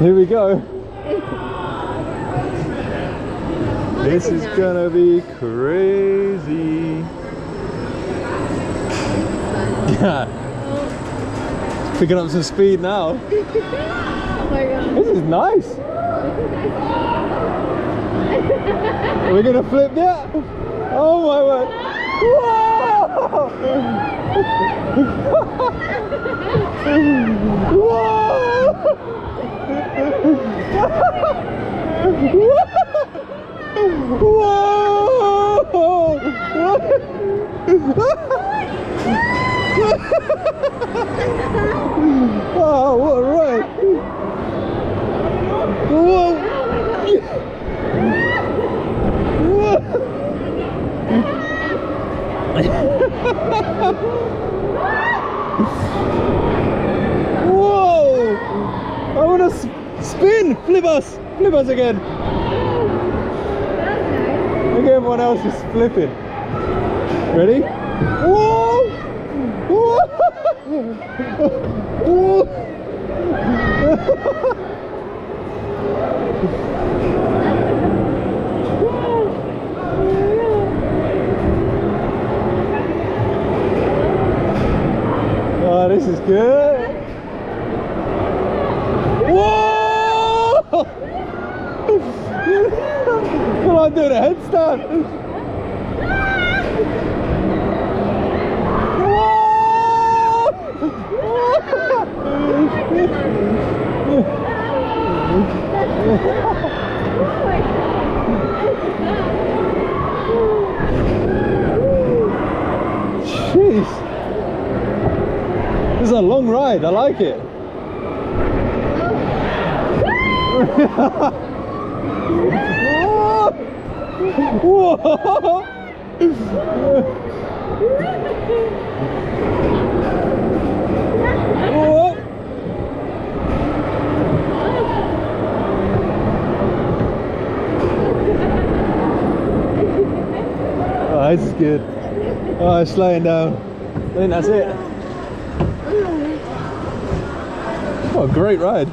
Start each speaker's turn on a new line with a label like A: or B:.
A: Here we go. This is gonna be crazy. Yeah. Picking up some speed now.
B: Oh my god.
A: This is nice. Are we gonna flip that? Oh my word. Whoa! Oh, what a ride! Whoa! Whoa! I want to spin! Flip us again! Look at everyone else is flipping. Ready? Whoa! Whoa! Whoa! Oh, this is good. Whoa! Come on, do the headstand. Jeez. This is a long ride, I like it. Whoa! Whoa! Oh, this is good. Oh, it's slowing down. I think that's it. What a great ride.